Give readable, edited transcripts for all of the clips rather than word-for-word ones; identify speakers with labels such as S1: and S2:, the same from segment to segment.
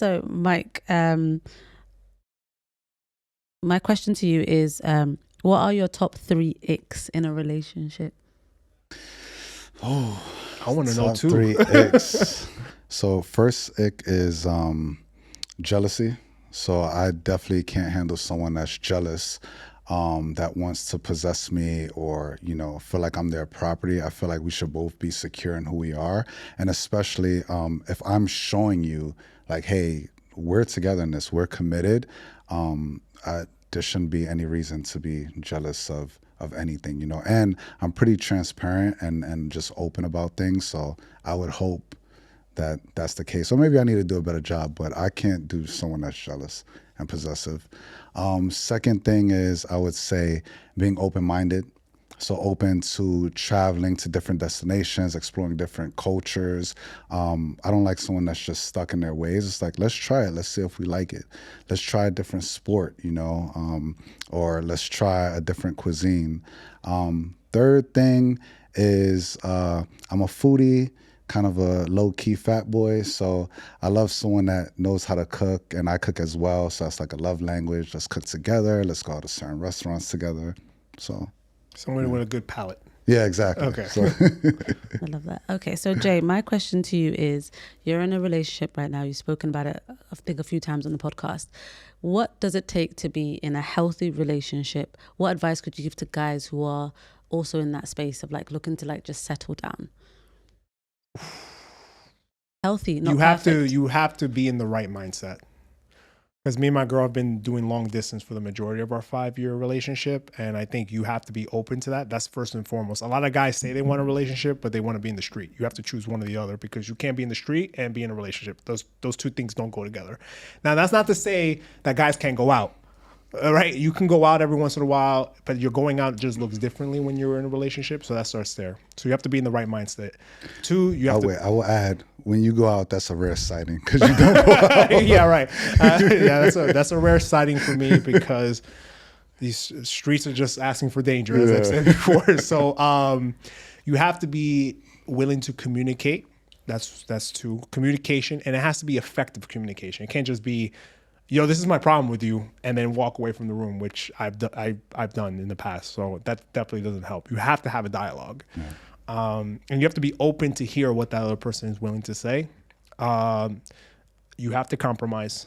S1: So, Mike, my question to you is, what are your top 3 icks in a relationship?
S2: Oh,
S3: I want to know
S2: top
S3: too.
S2: 3 icks. So first ick is jealousy. So I definitely can't handle someone that's jealous, that wants to possess me or, feel like I'm their property. I feel like we should both be secure in who we are. And especially if I'm showing you like, hey, we're together in this, we're committed, there shouldn't be any reason to be jealous of anything, and I'm pretty transparent and just open about things. So I would hope that that's the case. So maybe I need to do a better job, but I can't do someone that's jealous and possessive. Second thing is I would say being open-minded. So open to traveling to different destinations, exploring different cultures. I don't like someone that's just stuck in their ways. It's like, let's try it. Let's see if we like it. Let's try a different sport, or let's try a different cuisine. Third thing is I'm a foodie, kind of a low-key fat boy. So I love someone that knows how to cook, and I cook as well. So that's like a love language. Let's cook together. Let's go to certain restaurants together. So...
S3: Someone with a good palate.
S2: Yeah, exactly.
S3: Okay.
S2: So.
S1: I love that. Okay, so Jay, my question to you is, you're in a relationship right now. You've spoken about it, I think, a few times on the podcast. What does it take to be in a healthy relationship? What advice could you give to guys who are also in that space of like looking to like just settle down? Healthy, not perfect.
S3: You have to be in the right mindset. Because me and my girl have been doing long distance for the majority of our 5-year relationship. And I think you have to be open to that. That's first and foremost. A lot of guys say they want a relationship, but they want to be in the street. You have to choose one or the other, because you can't be in the street and be in a relationship. Those two things don't go together. Now, that's not to say that guys can't go out. Right? You can go out every once in a while, but your going out just looks differently when you're in a relationship. So that starts there. So you have to be in the right mindset. 2, you have
S2: I will add, when you go out, that's a rare sighting, because you don't go out.
S3: Yeah, right. That's a rare sighting for me, because these streets are just asking for danger, as I've said before. So you have to be willing to communicate. That's 2. Communication, and it has to be effective communication. It can't just be, this is my problem with you, and then walk away from the room, which I've done in the past. So that definitely doesn't help. You have to have a dialogue. Yeah. And you have to be open to hear what that other person is willing to say. You have to compromise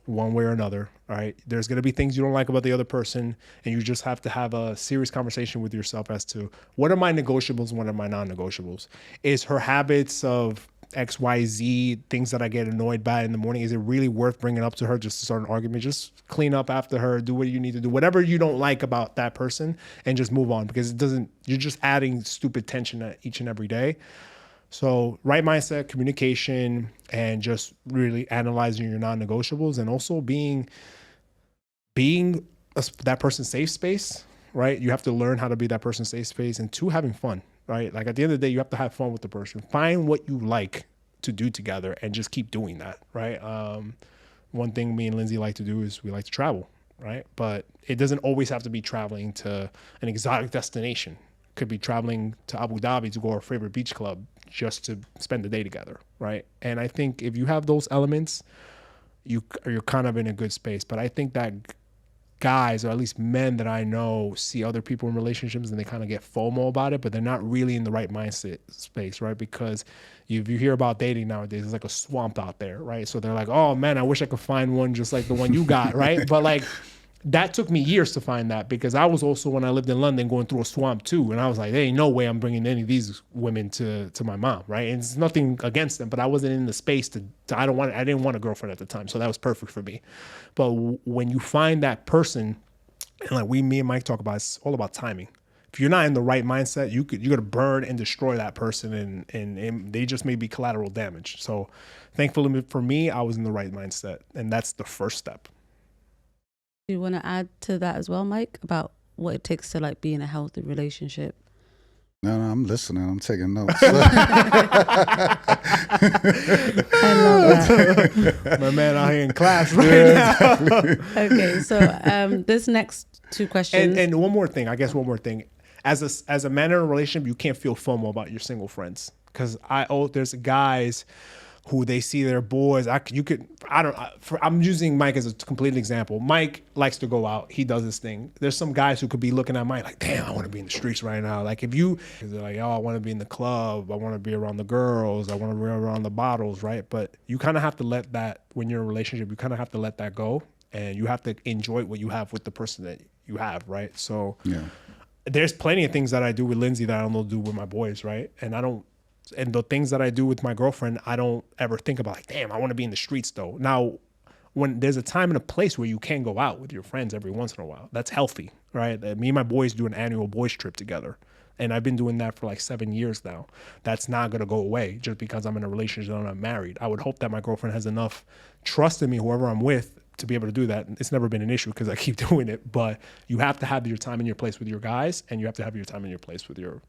S3: one way or another. All right. There's going to be things you don't like about the other person, and you just have to have a serious conversation with yourself as to what are my negotiables and what are my non-negotiables. Is her habits of XYZ things that I get annoyed by in the morning, is it really worth bringing up to her just to start an argument? Just clean up after her, do what you need to do, whatever you don't like about that person, and just move on, because you're just adding stupid tension each and every day. So right mindset, communication, and just really analyzing your non-negotiables, and also being that person's safe space, right? You have to learn how to be that person's safe space. And 2, having fun. Right? Like at the end of the day, you have to have fun with the person. Find what you like to do together and just keep doing that. Right? One thing me and Lindsay like to do is we like to travel. Right? But it doesn't always have to be traveling to an exotic destination. It could be traveling to Abu Dhabi to go to our favorite beach club just to spend the day together. Right? And I think if you have those elements, you're kind of in a good space. But I think that guys, or at least men that I know, see other people in relationships and they kind of get FOMO about it, but they're not really in the right mindset space, right? Because if you hear about dating nowadays, it's like a swamp out there, right? So they're like, oh man, I wish I could find one just like the one you got, right? But like, that took me years to find that, because I was also, when I lived in London, going through a swamp too. And I was like, there ain't no way I'm bringing any of these women to my mom, right? And it's nothing against them, but I wasn't in the space I didn't want a girlfriend at the time. So that was perfect for me. But when you find that person, and like me and Mike talk about, it's all about timing. If you're not in the right mindset, you're going to burn and destroy that person, and they just may be collateral damage. So thankfully for me, I was in the right mindset, and that's the first step.
S1: Do you want to add to that as well, Mike, about what it takes to like be in a healthy relationship?
S2: No, I'm listening. I'm taking notes.
S1: I love that.
S3: My man out here in class right now.
S1: Okay, so this next 2 questions.
S3: And one more thing. As a man in a relationship, you can't feel FOMO about your single friends, because there's guys who they see their boys. I'm using Mike as a complete example. Mike likes to go out. He does his thing. There's some guys who could be looking at Mike like, damn, I want to be in the streets right now. Like if you, cause they're like, oh, I want to be in the club. I want to be around the girls. I want to be around the bottles, right? But you kind of have to let that, when you're in a relationship, you kind of have to let that go. And you have to enjoy what you have with the person that you have, right? So there's plenty of things that I do with Lindsay that I don't do with my boys, right? And the things that I do with my girlfriend, I don't ever think about like, damn, I want to be in the streets though. Now, when there's a time and a place where you can go out with your friends every once in a while, that's healthy, right? Me and my boys do an annual boys trip together. And I've been doing that for like 7 years now. That's not going to go away just because I'm in a relationship and I'm married. I would hope that my girlfriend has enough trust in me, whoever I'm with, to be able to do that. It's never been an issue because I keep doing it, but you have to have your time and your place with your guys, and you have to have your time and your place with your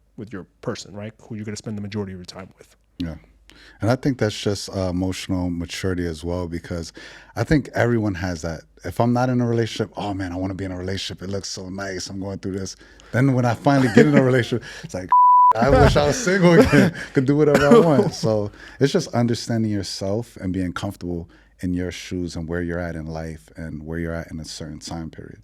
S3: person, right? Who you're going to spend the majority of your time with.
S2: Yeah. And I think that's just emotional maturity as well, because I think everyone has that. If I'm not in a relationship, oh man, I want to be in a relationship. It looks so nice. I'm going through this. Then when I finally get in a relationship, it's like, I wish I was single again, could do whatever I want. So it's just understanding yourself and being comfortable in your shoes and where you're at in life and where you're at in a certain time period.